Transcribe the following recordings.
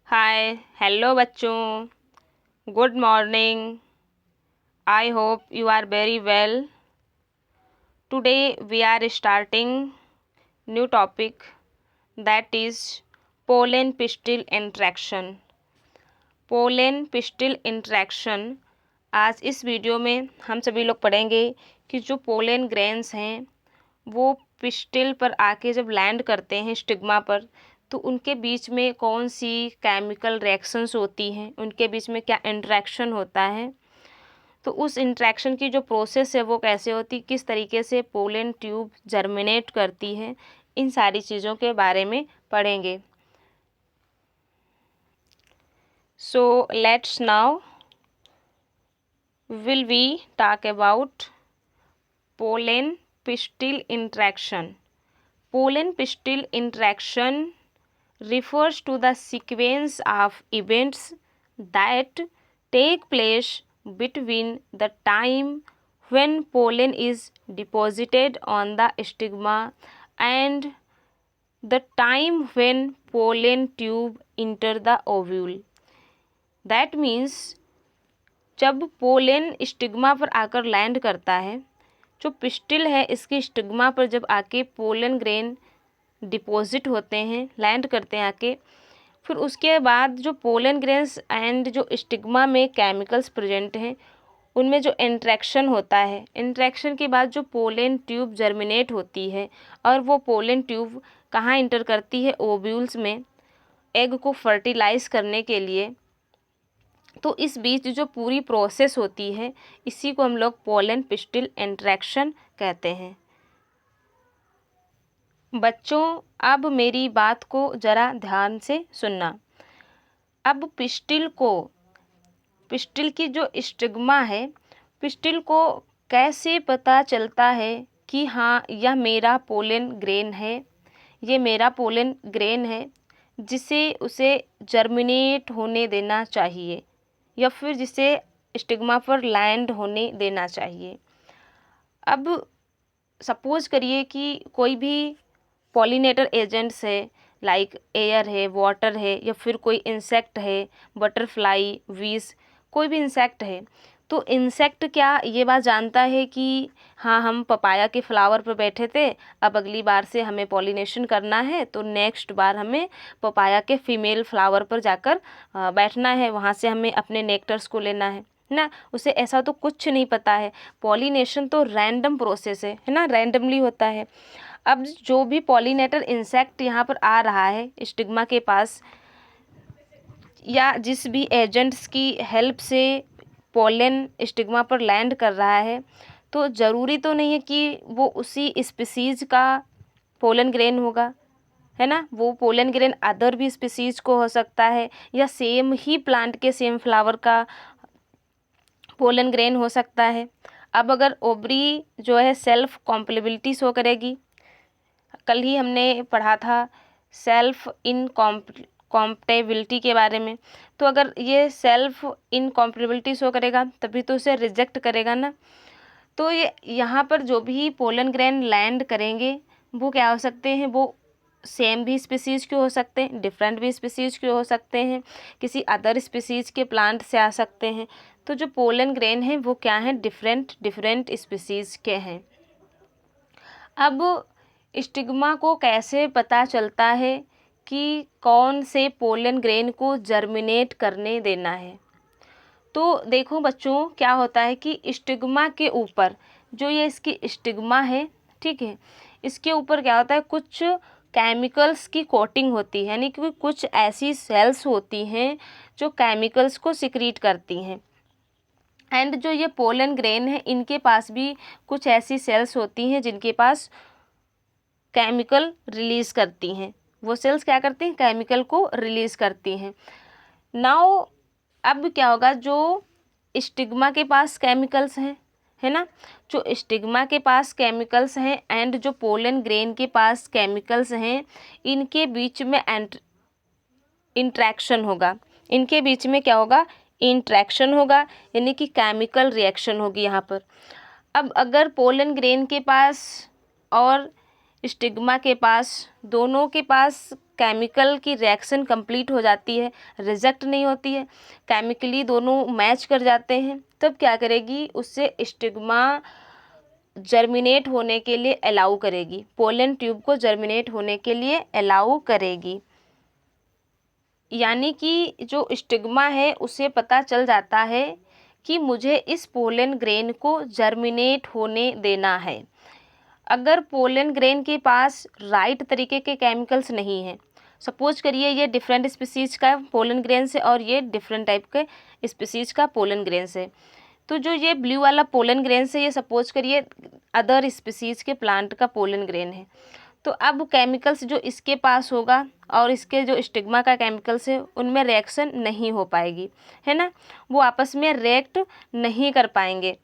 हाय hello बच्चों, good morning. I hope you are very well. Today we are starting new topic that is pollen pistil interaction. Pollen pistil interaction. आज इस video में हम सभी लोग पढ़ेंगे कि जो पोलन ग्रेन्स हैं वो पिस्टिल पर आके जब लैंड करते हैं स्टिग्मा पर, तो उनके बीच में कौन सी केमिकल रिएक्शंस होती हैं, उनके बीच में क्या इंटरेक्शन होता है, तो उस इंटरेक्शन की जो प्रोसेस है वो कैसे होती, किस तरीके से पोलन ट्यूब जर्मिनेट करती है, इन सारी चीज़ों के बारे में पढ़ेंगे। So let's now will we talk about pollen pistil interaction. Pollen pistil interaction refers to the sequence of events that take place between the time when pollen is deposited on the stigma and the time when pollen tube enter the ovule. That means जब pollen stigma पर आकर land करता है, जो pistil है इसकी stigma पर जब आके पोलन ग्रेन डिपॉजिट होते हैं, लैंड करते हैं आके, फिर उसके बाद जो पोलन ग्रेन्स एंड जो स्टिग्मा में केमिकल्स प्रेजेंट हैं उनमें जो इंट्रैक्शन होता है, इंट्रैक्शन के बाद जो पोलन ट्यूब जर्मिनेट होती है और वो पोलन ट्यूब कहाँ इंटर करती है, ओव्यूल्स में, एग को फर्टिलाइज करने के लिए। तो इस बीच जो पूरी प्रोसेस होती है इसी को हम लोग पोलन पिस्टिल इंटरेक्शन कहते हैं। बच्चों अब मेरी बात को ज़रा ध्यान से सुनना। अब पिस्टिल की जो स्टिग्मा है, पिस्टिल को कैसे पता चलता है कि हाँ यह मेरा पोलन ग्रेन है, ये मेरा पोलन ग्रेन है जिसे उसे जर्मिनेट होने देना चाहिए या फिर जिसे स्टिग्मा पर लैंड होने देना चाहिए। अब सपोज करिए कि कोई भी पॉलिनेटर एजेंट्स है, लाइक एयर है, वाटर है, या फिर कोई इंसेक्ट है, बटरफ्लाई, वीज, कोई भी इंसेक्ट है, तो इंसेक्ट क्या ये बात जानता है कि हाँ हम पपाया के फ्लावर पर बैठे थे, अब अगली बार से हमें पॉलिनेशन करना है तो नेक्स्ट बार हमें पपाया के फीमेल फ्लावर पर जाकर बैठना है, वहाँ से हमें अपने नेक्टर्स को लेना है ना। उसे ऐसा तो कुछ नहीं पता है। पॉलिनेशन तो रैंडम प्रोसेस है ना, रैंडमली होता है। अब जो भी पॉलिनेटर इंसेक्ट यहाँ पर आ रहा है स्टिग्मा के पास, या जिस भी एजेंट्स की हेल्प से पोलन स्टिग्मा पर लैंड कर रहा है, तो ज़रूरी तो नहीं है कि वो उसी स्पीसीज़ का पोलन ग्रेन होगा, है ना। वो पोलन ग्रेन अदर भी स्पीसीज़ को हो सकता है, या सेम ही प्लांट के सेम फ्लावर का पोलन ग्रेन हो सकता है। अब अगर ओवरी जो है सेल्फ कॉम्पेटिबिलिटी शो करेगी, कल ही हमने पढ़ा था सेल्फ इनकॉम्पेटिबिलिटी के बारे में, तो अगर ये सेल्फ इनकॉम्पेटिबिलिटी शो करेगा तभी तो उसे रिजेक्ट करेगा ना। तो ये यहाँ पर जो भी पोलन ग्रेन लैंड करेंगे वो क्या हो सकते हैं, वो सेम भी स्पीसीज़ के हो सकते हैं, डिफरेंट भी स्पीसीज़ के हो सकते हैं, किसी अदर स्पीसीज़ के प्लांट से आ सकते हैं। तो जो पोलन ग्रेन है वो क्या है, डिफरेंट स्पीसीज़ के हैं। अब स्टिग्मा को कैसे पता चलता है कि कौन से पोलन ग्रेन को जर्मिनेट करने देना है। तो देखो बच्चों क्या होता है कि स्टिग्मा के ऊपर जो ये इसकी स्टिग्मा है, ठीक है, इसके ऊपर क्या होता है, कुछ केमिकल्स की कोटिंग होती है, यानी कि कुछ ऐसी सेल्स होती हैं जो केमिकल्स को सिक्रीट करती हैं। एंड जो ये पोलन ग्रेन है इनके पास भी कुछ ऐसी सेल्स होती हैं जिनके पास केमिकल रिलीज़ करती हैं। वो सेल्स क्या करती हैं, केमिकल को रिलीज़ करती हैं। नाउ अब क्या होगा, जो स्टिग्मा के पास केमिकल्स हैं, है ना, जो स्टिग्मा के पास केमिकल्स हैं एंड जो पोलन ग्रेन के पास केमिकल्स हैं, इनके बीच में इंट्रैक्शन होगा। इनके बीच में क्या होगा, इंट्रैक्शन होगा, यानी कि केमिकल रिएक्शन होगी यहाँ पर। अब अगर पोलन ग्रेन के पास और स्टिग्मा के पास, दोनों के पास केमिकल की रिएक्शन कंप्लीट हो जाती है, रिजेक्ट नहीं होती है, केमिकली दोनों मैच कर जाते हैं, तब क्या करेगी, उससे स्टिग्मा जर्मिनेट होने के लिए अलाउ करेगी, पोलन ट्यूब को जर्मिनेट होने के लिए अलाउ करेगी। यानी कि जो स्टिग्मा है उसे पता चल जाता है कि मुझे इस पोलन ग्रेन को जर्मिनेट होने देना है। अगर पोलन ग्रेन के पास राइट तरीके के केमिकल्स नहीं हैं, सपोज करिए ये डिफरेंट स्पीसीज का पोलन ग्रेन से और ये डिफरेंट टाइप के स्पीसीज का पोलन ग्रेन से, तो जो ये ब्लू वाला पोलन ग्रेन से ये सपोज करिए अदर स्पीसीज के प्लांट का पोलन ग्रेन है, तो अब केमिकल्स जो इसके पास होगा और इसके जो स्टिग्मा का केमिकल्स है उनमें रिएक्शन नहीं हो पाएगी, है ना, वो आपस में रिएक्ट नहीं कर पाएंगे।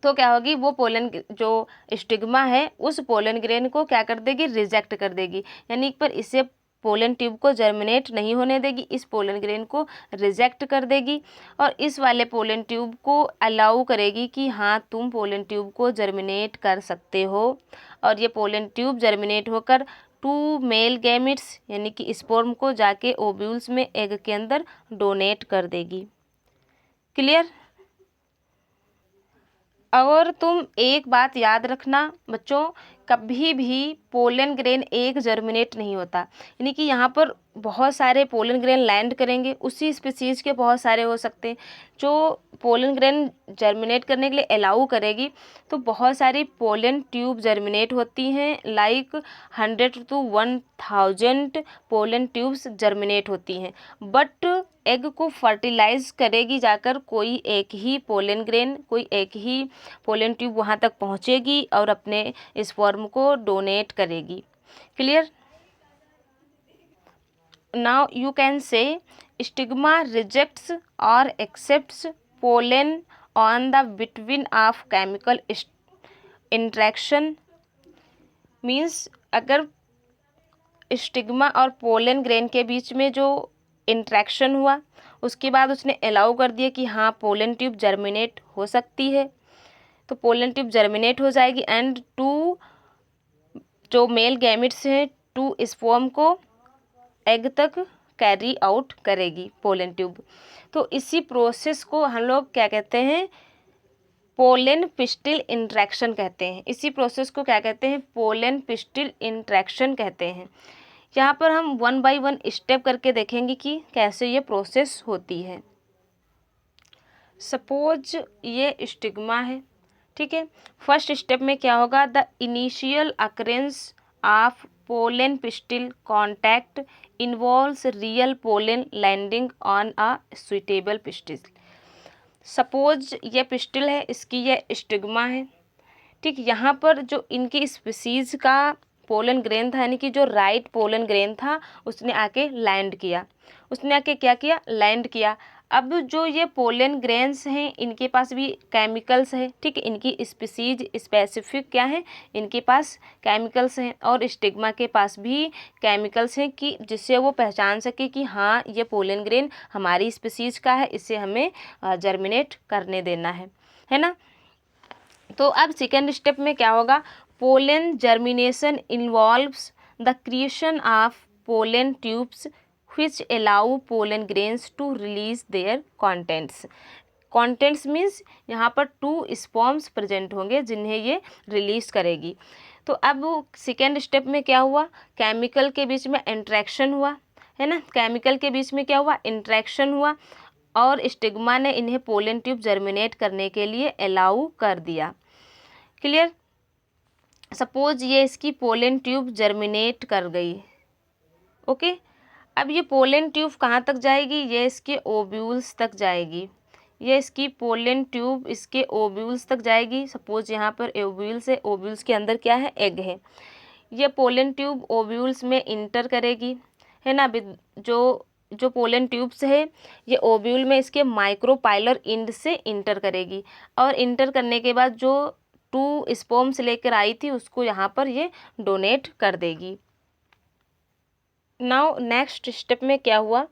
तो क्या होगी, वो पोलन जो स्टिग्मा है उस पोलन ग्रेन को क्या कर देगी, रिजेक्ट कर देगी, यानी पर इसे पोलन ट्यूब को जर्मिनेट नहीं होने देगी, इस पोलन ग्रेन को रिजेक्ट कर देगी और इस वाले पोलन ट्यूब को अलाउ करेगी कि हाँ तुम पोलन ट्यूब को जर्मिनेट कर सकते हो। और ये पोलन ट्यूब जर्मिनेट होकर 2 मेल गैमेट्स यानी कि स्पर्म को जाके ओव्यूल्स में एग के अंदर डोनेट कर देगी। क्लियर। और तुम एक बात याद रखना बच्चों, कभी भी पोलन ग्रेन एक जर्मिनेट नहीं होता, यानी कि यहाँ पर बहुत सारे पोलन ग्रेन लैंड करेंगे, उसी स्पीसीज के बहुत सारे हो सकते हैं। जो पोलन ग्रेन जर्मिनेट करने के लिए अलाउ करेगी तो बहुत सारी पोलन ट्यूब जर्मिनेट होती हैं, like 100 to 1000 pollen tubes germinate होती हैं, बट एग को फर्टिलाइज करेगी जाकर कोई एक ही पोलन ग्रेन, कोई एक ही पोलन ट्यूब वहाँ तक पहुँचेगी और अपने स्पर्म को डोनेट करेगी। Clear. Now you can say stigma rejects और accepts pollen on the between of chemical interaction. Means अगर स्टिग्मा और पोलन ग्रेन के बीच में जो इंट्रैक्शन हुआ उसके बाद उसने अलाउ कर दिया कि हाँ पोलन ट्यूब जर्मिनेट हो सकती है, तो पोलन ट्यूब जर्मिनेट हो जाएगी एंड 2 जो मेल गैमेट्स हैं 2 स्पर्म को एग तक कैरी आउट करेगी पोलन ट्यूब। तो इसी प्रोसेस को हम लोग क्या कहते हैं, पोलन पिस्टिल इंट्रैक्शन कहते हैं। इसी प्रोसेस को क्या कहते हैं, पोलन पिस्टिल इंट्रैक्शन कहते हैं। यहाँ पर हम 1 by 1 स्टेप करके देखेंगे कि कैसे ये प्रोसेस होती है। सपोज ये स्टिग्मा है, ठीक है। फर्स्ट स्टेप में क्या होगा, the initial occurrence of pollen pistil contact involves real pollen landing on a suitable pistil. Suppose ये पिस्टिल है, इसकी ये स्टिग्मा है, ठीक। यहाँ पर जो इनकी स्पीसीज का पोलन ग्रेन था, यानी कि जो राइट पोलन ग्रेन था, उसने आके लैंड किया, उसने आके क्या किया, लैंड किया। अब जो ये पोलन ग्रेन्स हैं इनके पास भी केमिकल्स है, ठीक है, इनकी स्पीसीज स्पेसिफिक क्या है, इनके पास केमिकल्स हैं और स्टिग्मा के पास भी केमिकल्स हैं कि जिससे वो पहचान सके कि हाँ ये पोलन ग्रेन हमारी स्पीसीज का है, इसे हमें जर्मिनेट करने देना है ना। तो अब सेकेंड स्टेप में क्या होगा, pollen germination involves the creation of pollen tubes which allow pollen grains to release their contents। contents means यहाँ पर 2 स्पर्म्स प्रेजेंट होंगे जिन्हें ये रिलीज करेगी। तो अब सेकेंड स्टेप में क्या हुआ, केमिकल के बीच में इंट्रैक्शन हुआ, है ना, केमिकल के बीच में क्या हुआ, इंट्रैक्शन हुआ और स्टिग्मा ने इन्हें पोलन ट्यूब जर्मिनेट करने के लिए अलाउ कर दिया। क्लियर। सपोज ये इसकी पोलन ट्यूब जर्मिनेट कर गई, ओके। अब ये पोलन ट्यूब कहाँ तक जाएगी, ये इसके ओव्यूल्स तक जाएगी, ये इसकी पोलन ट्यूब इसके ओव्यूल्स तक जाएगी। सपोज यहाँ पर ओव्यूल्स है, ओव्यूल्स के अंदर क्या है, एग है। ये पोलन ट्यूब ओव्यूल्स में इंटर करेगी, है ना। जो पोलन ट्यूब्स है ये ओव्यूल में इसके माइक्रोपाइलर इंड से इंटर करेगी और इंटर करने के बाद जो 2 स्पर्म्स लेकर आई थी उसको यहाँ पर ये डोनेट कर देगी। नाउ नेक्स्ट स्टेप में क्या हुआ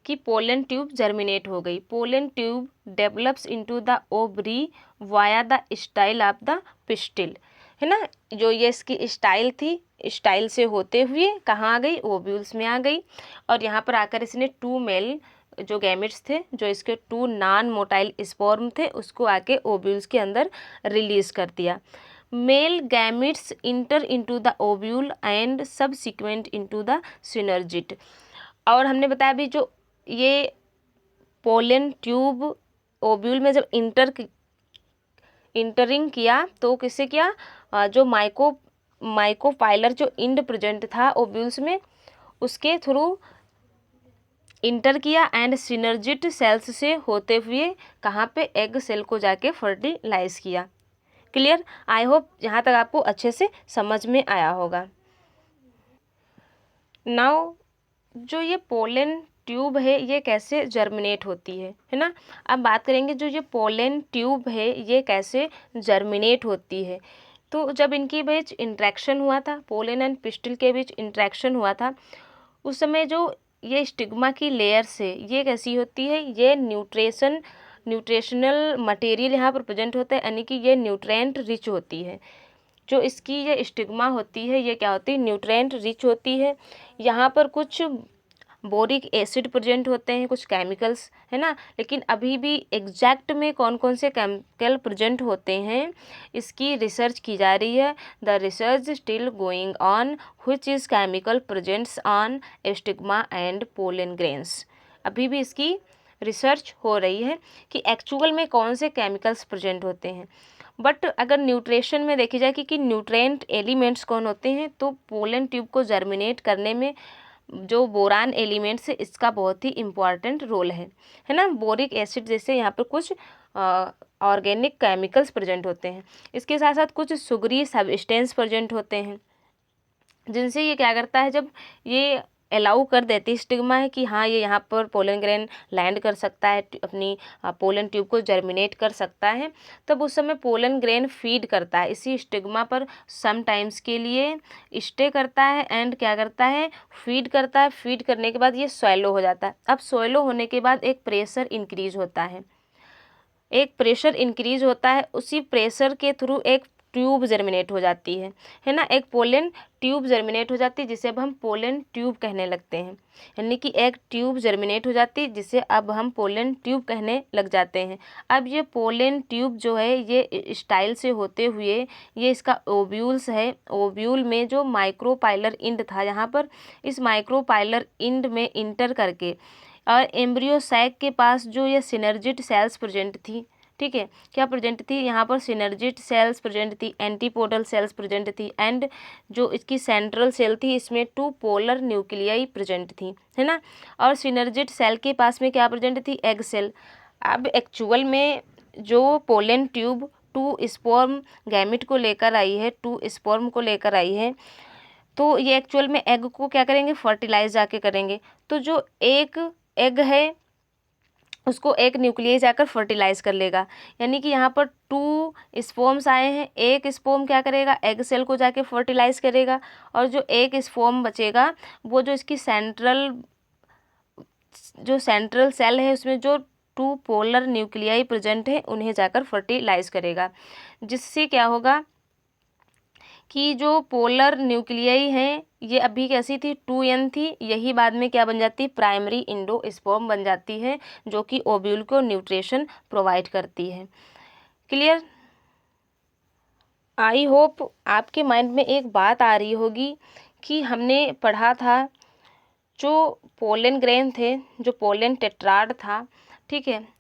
कि पोलन ट्यूब जर्मिनेट हो गई। Pollen tube develops into the ovary via the style of the pistil. है ना। जो ये इसकी स्टाइल थी, स्टाइल से होते हुए कहाँ आ गई, ओव्यूल्स में आ गई। और यहाँ पर आकर इसने 2 मेल जो गैमेट्स थे, जो इसके 2 नॉन मोटाइल स्पर्म थे, उसको आके ओव्यूल्स के अंदर रिलीज कर दिया। Male gametes inter into the ovule and subsequent into the synergid. और हमने बताया भी जो ये पोलन ट्यूब ओव्यूल में जब इंटरिंग किया तो किससे किया, जो माइकोपाइलर जो इंड प्रेजेंट था ओव्यूल्स में, उसके थ्रू इंटर किया एंड सिनर्जिट सेल्स से होते हुए कहाँ पे, एग सेल को जाके फर्टिलाइज किया। क्लियर? आई होप यहाँ तक आपको अच्छे से समझ में आया होगा। नाउ जो ये पोलन ट्यूब है ये कैसे जर्मिनेट होती है ना। अब बात करेंगे जो ये पोलन ट्यूब है ये कैसे जर्मिनेट होती है। तो जब इनके बीच इंट्रैक्शन हुआ था, पोलन एंड पिस्टिल के बीच इंट्रैक्शन हुआ था, उस समय जो ये स्टिग्मा की लेयर से ये कैसी होती है, ये न्यूट्रिशनल मटेरियल यहाँ पर प्रेजेंट होता है, यानी कि ये न्यूट्रिएंट रिच होती है। जो इसकी ये स्टिग्मा होती है ये क्या होती है, न्यूट्रिएंट रिच होती है। यहाँ पर कुछ बोरिक एसिड प्रेजेंट होते हैं, कुछ केमिकल्स, है ना। लेकिन अभी भी एग्जैक्ट में कौन कौन से केमिकल प्रेजेंट होते हैं इसकी रिसर्च की जा रही है। The research still going on which is chemical presents on stigma and pollen grains. अभी भी इसकी रिसर्च हो रही है कि एक्चुअल में कौन से केमिकल्स प्रेजेंट होते हैं। बट अगर न्यूट्रिशन में देखी जाए कि न्यूट्रिएंट एलिमेंट्स कौन होते हैं, तो पोलन ट्यूब को जर्मिनेट करने में जो बोरान एलिमेंट्स है इसका बहुत ही इम्पॉर्टेंट रोल है ना। बोरिक एसिड जैसे यहाँ पर कुछ ऑर्गेनिक केमिकल्स प्रेजेंट होते हैं, इसके साथ साथ कुछ सुगरी सब्सटेंस प्रेजेंट होते हैं, जिनसे ये क्या करता है, जब ये अलाउ कर देती है स्टिग्मा है कि हाँ ये यहाँ पर पोलन ग्रेन लैंड कर सकता है, अपनी पोलन ट्यूब को जर्मिनेट कर सकता है, तब उस समय पोलन ग्रेन फीड करता है इसी स्टिग्मा पर, सम टाइम्स के लिए स्टे करता है एंड क्या करता है, फीड करता है। फीड करने के बाद ये सॉइलो हो जाता है। अब सॉइलो होने के बाद एक प्रेशर इंक्रीज होता है, उसी प्रेशर के थ्रू एक ट्यूब जर्मिनेट हो जाती है ना। एक पोलन ट्यूब जर्मिनेट हो जाती है जिसे अब हम पोलन ट्यूब कहने लगते हैं, यानी कि एक ट्यूब जर्मिनेट हो जाती है जिसे अब हम पोलन ट्यूब कहने लग जाते हैं। अब ये पोलन ट्यूब जो है ये स्टाइल से होते हुए ये इसका ओव्यूल्स है, ओव्यूल में जो माइक्रोपाइलर इंड था यहाँ पर, इस माइक्रोपाइलर इंड में इंटर करके और एम्ब्रियो सैक के पास जो ये सिनर्जिट सेल्स प्रेजेंट थी, ठीक है, क्या प्रेजेंट थी यहाँ पर, सिनर्जिट सेल्स प्रेजेंट थी, एंटीपोडल सेल्स प्रेजेंट थी, एंड जो इसकी सेंट्रल सेल थी इसमें 2 पोलर न्यूक्लियाई प्रेजेंट थी, है ना। और सिनर्जिट सेल के पास में क्या प्रेजेंट थी, एग सेल। अब एक्चुअल में जो पोलन ट्यूब 2 स्पर्म गैमेट को लेकर आई है, 2 स्पर्म को लेकर आई है, तो ये एक्चुअल में एग को क्या करेंगे, फर्टिलाइज जाके करेंगे। तो जो एक एग है उसको एक न्यूक्लियस जाकर फर्टिलाइज कर लेगा, यानी कि यहाँ पर 2 स्पर्म्स आए हैं, एक स्पर्म क्या करेगा, एग सेल को जाके फर्टिलाइज करेगा, और जो एक स्पर्म बचेगा वो जो इसकी सेंट्रल सेल है उसमें जो 2 पोलर न्यूक्लियाई प्रेजेंट है उन्हें जाकर फर्टिलाइज करेगा, जिससे क्या होगा कि जो पोलर न्यूक्लियाई हैं ये अभी कैसी थी, 2n थी, यही बाद में क्या बन जाती है, प्राइमरी इंडोस्पर्म बन जाती है, जो कि ओव्यूल को न्यूट्रिशन प्रोवाइड करती है। क्लियर? आई होप आपके माइंड में एक बात आ रही होगी कि हमने पढ़ा था जो पोलन ग्रेन थे, जो पोलन टेट्राड था, ठीक है,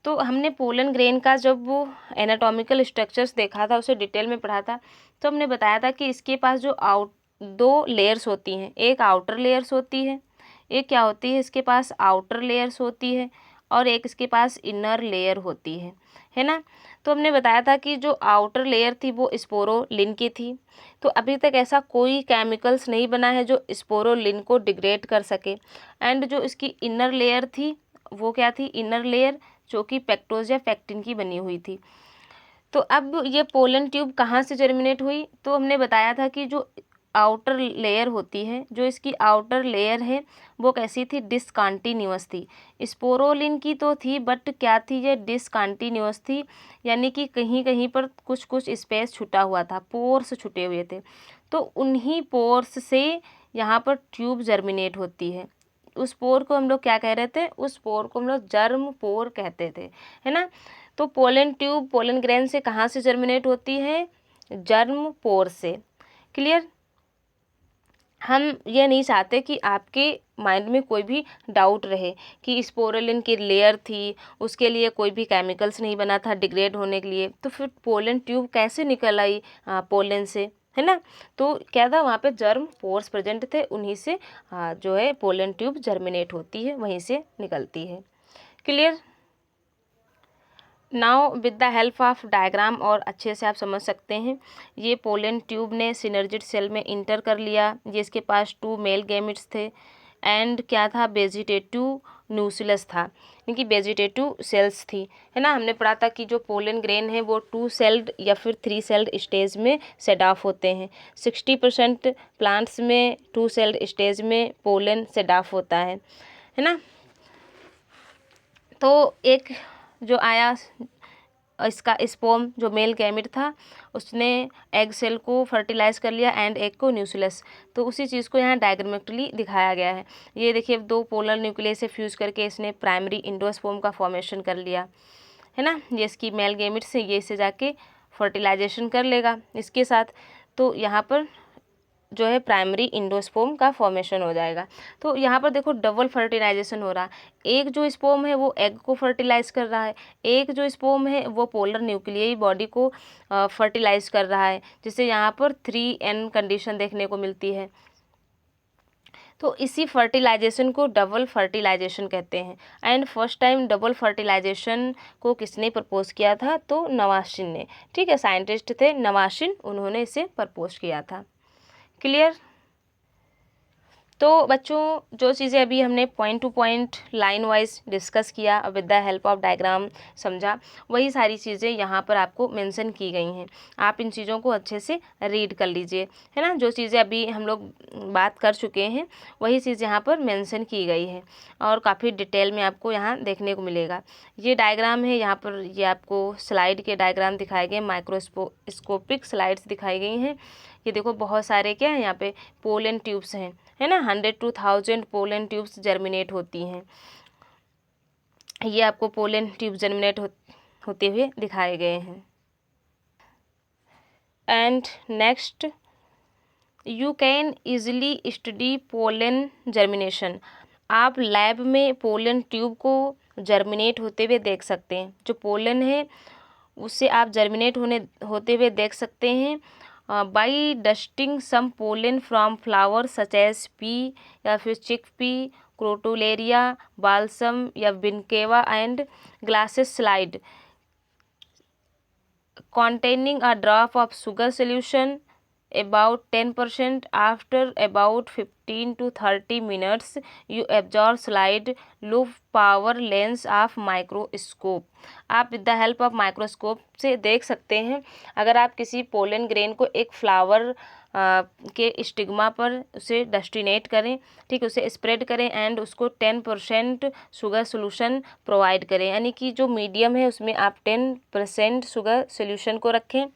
तो हमने पोलन ग्रेन का जब वो एनाटॉमिकल स्ट्रक्चर्स देखा था, उसे डिटेल में पढ़ा था, तो हमने बताया था कि इसके पास जो 2 लेयर्स होती हैं, एक आउटर लेयर्स होती है, एक क्या होती है इसके पास, आउटर लेयर्स होती है, और एक इसके पास इनर लेयर होती है ना। तो हमने बताया था कि जो आउटर लेयर थी वो स्पोरोलिन की थी, तो अभी तक ऐसा कोई केमिकल्स नहीं बना है जो स्पोरोलिन को डिग्रेड कर सके। एंड जो इसकी इनर लेयर थी वो क्या थी, इनर लेयर जो कि पेक्टोज या पेक्टिन की बनी हुई थी। तो अब ये पोलन ट्यूब कहाँ से जर्मिनेट हुई, तो हमने बताया था कि जो आउटर लेयर होती है, जो इसकी आउटर लेयर है वो कैसी थी, डिसकंटिन्यूअस थी। स्पोरोलिन की तो थी बट क्या थी, ये डिसकंटिन्यूअस थी, यानी कि कहीं कहीं पर कुछ कुछ स्पेस छूटा हुआ था, पोर्स छूटे हुए थे। तो उन्हीं पोर्स से यहाँ पर ट्यूब जर्मिनेट होती है। उस पोर को हम लोग क्या कह रहे थे, उस पोर को हम लोग जर्म पोर कहते थे, है ना। तो पोलन ट्यूब पोलन ग्रेन से कहाँ से जर्मिनेट होती है, जर्म पोर से। क्लियर। हम ये नहीं चाहते कि आपके माइंड में कोई भी डाउट रहे कि स्पोरुलिन की लेयर थी, उसके लिए कोई भी केमिकल्स नहीं बना था डिग्रेड होने के लिए, तो फिर पोलन ट्यूब कैसे निकल आई पोलन से, है ना। तो क्या था, वहाँ पे जर्म पोर्स प्रेजेंट थे, उन्हीं से जो है पोलन ट्यूब जर्मिनेट होती है, वहीं से निकलती है। Clear. Now with the help of diagram और अच्छे से आप समझ सकते हैं, ये पोलन ट्यूब ने सिनर्जिड सेल में इंटर कर लिया, ये इसके पास 2 मेल गैमेट्स थे एंड क्या था, वेजिटेटिव न्यूक्लियस था, क्योंकि वेजिटेटिव सेल्स थी, है ना। हमने पढ़ा था कि जो पोलन ग्रेन है वो 2 सेल्ड या फिर 3 सेल्ड स्टेज में सेड ऑफ होते हैं। 60% प्लांट्स में 2 सेल्ड स्टेज में पोलन सेड ऑफ होता है ना। तो एक जो आया इसका स्पर्म जो मेल गैमेट था, उसने एग सेल को फर्टिलाइज कर लिया एंड एग को न्यूक्लियस। तो उसी चीज़ को यहाँ डायग्रामेटिकली दिखाया गया है। ये देखिए 2 पोलर न्यूक्लियस से फ्यूज करके इसने प्राइमरी इंडोस्पर्म का फॉर्मेशन कर लिया, है ना। ये इसकी मेल गैमेट से ये इसे जाके फर्टिलाइजेशन कर लेगा इसके साथ, तो यहाँ पर जो है प्राइमरी इंडोस्पर्म का फॉर्मेशन हो जाएगा। तो यहाँ पर देखो डबल फर्टिलाइजेशन हो रहा है, एक जो स्पर्म है वो एग को फर्टिलाइज कर रहा है, एक जो स्पर्म है वो पोलर न्यूक्लियई बॉडी को फर्टिलाइज कर रहा है, जिससे यहाँ पर 3n कंडीशन देखने को मिलती है। तो इसी फर्टिलाइजेशन को डबल फर्टिलाइजेशन कहते हैं। And first time double fertilization को किसने प्रपोज किया था, तो नवाशिन ने, ठीक है, साइंटिस्ट थे नवाशिन, उन्होंने इसे प्रपोज किया था। क्लियर। तो बच्चों जो चीज़ें अभी हमने point to point line wise discuss किया with the help of diagram समझा, वही सारी चीज़ें यहाँ पर आपको मेंशन की गई हैं। आप इन चीज़ों को अच्छे से रीड कर लीजिए, है ना। जो चीज़ें अभी हम लोग बात कर चुके हैं वही चीज़ यहाँ पर मेंशन की गई है और काफ़ी डिटेल में आपको यहाँ देखने को मिलेगा। ये डायग्राम है, यहाँ पर ये आपको स्लाइड के डायग्राम दिखाए गए, माइक्रोस्कोपिक स्लाइड्स दिखाई गई हैं। ये देखो बहुत सारे क्या है यहाँ पे पोलन ट्यूब्स हैं, है ना। 100 to 1000 पोलन ट्यूब्स जर्मिनेट होती हैं। ये आपको पोलन ट्यूब जर्मिनेट होते हुए दिखाए गए हैं। And next, you can easily study pollen germination. आप लैब में पोलन ट्यूब को जर्मिनेट होते हुए देख सकते हैं। जो पोलन है उससे आप जर्मिनेट होते हुए देख सकते हैं by dusting some pollen from flower such as pea या फिर चिक पी, क्रोटोलेरिया, बाल्सम या बिनकेवा and glasses slide containing a drop of sugar solution about 10%. After about 15 to 30 minutes you absorb slide low power lens of microscope. आप with the help of microscope से देख सकते हैं। अगर आप किसी पोलन ग्रेन को एक फ्लावर के स्टिग्मा पर उसे डेस्टिनेट करें, ठीक, उसे स्प्रेड करें एंड उसको 10% शुगर सोल्यूशन प्रोवाइड करें, यानी कि जो मीडियम है उसमें आप 10% शुगर सोल्यूशन को रखें।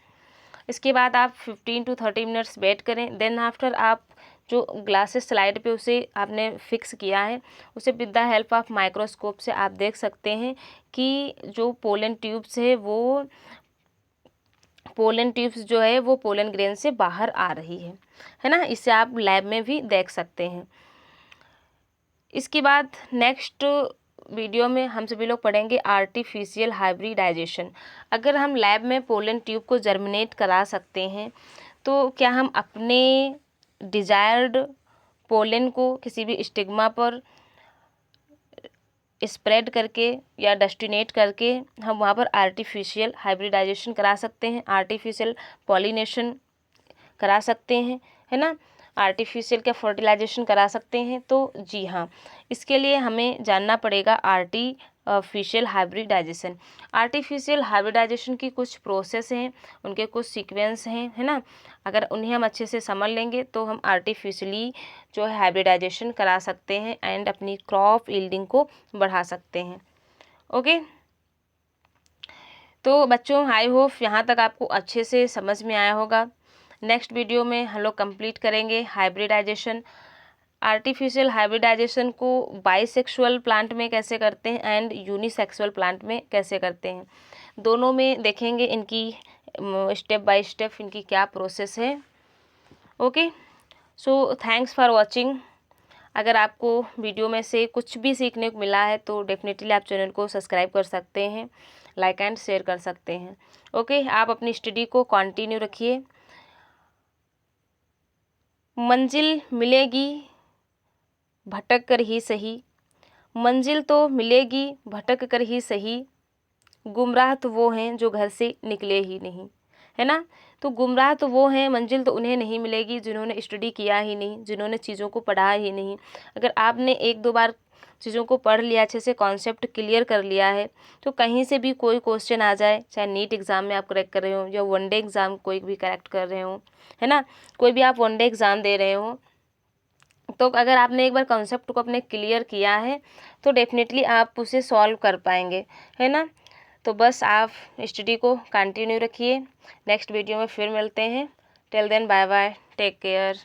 इसके बाद आप 15 to 30 मिनट्स वेट करें। देन आफ्टर आप जो ग्लासेस स्लाइड पे उसे आपने फिक्स किया है उसे with the help of microscope से आप देख सकते हैं कि जो पोलन ट्यूब्स है वो पोलन ट्यूब्स जो है वो पोलन ग्रेन से बाहर आ रही है ना। इसे आप लैब में भी देख सकते हैं। इसके बाद नेक्स्ट वीडियो में हम सभी लोग पढ़ेंगे आर्टिफिशियल हाइब्रिडाइजेशन। अगर हम लैब में पोलन ट्यूब को जर्मिनेट करा सकते हैं तो क्या हम अपने डिजायर्ड पोलन को किसी भी स्टिग्मा पर स्प्रेड करके या डेस्टिनेट करके हम वहाँ पर आर्टिफिशियल हाइब्रिडाइजेशन करा सकते हैं, आर्टिफिशियल पॉलिनेशन करा सकते हैं, है ना। आर्टिफिशियल क्या फर्टिलाइजेशन करा सकते हैं। तो जी हाँ, इसके लिए हमें जानना पड़ेगा आर्टिफिशियल हाइब्रिडाइजेशन। आर्टिफिशियल हाइब्रिडाइजेशन की कुछ प्रोसेस हैं, उनके कुछ सीक्वेंस हैं, है ना। अगर उन्हें हम अच्छे से समझ लेंगे तो हम आर्टिफिशियली जो है हाइब्रिडाइजेशन करा सकते हैं एंड अपनी क्रॉप यील्डिंग को बढ़ा सकते हैं। ओके, तो बच्चों आई होप यहाँ तक आपको अच्छे से समझ में आया होगा। नेक्स्ट वीडियो में हम लोग कंप्लीट करेंगे हाइब्रिडाइजेशन। आर्टिफिशियल हाइब्रिडाइजेशन को बाइसेक्सुअल प्लांट में कैसे करते हैं एंड यूनिसेक्सुअल प्लांट में कैसे करते हैं, दोनों में देखेंगे इनकी स्टेप बाय स्टेप इनकी क्या प्रोसेस है। Okay, so thanks for watching. अगर आपको वीडियो में से कुछ भी सीखने को मिला है तो डेफिनेटली आप चैनल को सब्सक्राइब कर सकते हैं, लाइक एंड शेयर कर सकते हैं। ओके, आप अपनी स्टडी को कंटिन्यू रखिए। मंजिल मिलेगी भटक कर ही सही, मंजिल तो मिलेगी भटक कर ही सही, गुमराह तो वो हैं जो घर से निकले ही नहीं, है ना। तो गुमराह तो वो हैं, मंजिल तो उन्हें नहीं मिलेगी जिन्होंने स्टडी किया ही नहीं, जिन्होंने चीज़ों को पढ़ा ही नहीं। अगर आपने एक दो बार चीज़ों को पढ़ लिया, अच्छे से कॉन्सेप्ट क्लियर कर लिया है, तो कहीं से भी कोई क्वेश्चन आ जाए, चाहे नीट एग्ज़ाम में आप करेक्ट कर रहे हो या वनडे एग्ज़ाम कोई भी करेक्ट कर रहे हो, है ना, कोई भी आप वनडे एग्ज़ाम दे रहे हो, तो अगर आपने एक बार कॉन्सेप्ट को अपने क्लियर किया है तो डेफिनेटली आप उसे सॉल्व कर पाएंगे, है ना। तो बस आप स्टडी को कंटिन्यू रखिए। नेक्स्ट वीडियो में फिर मिलते हैं। Till then bye bye, take care.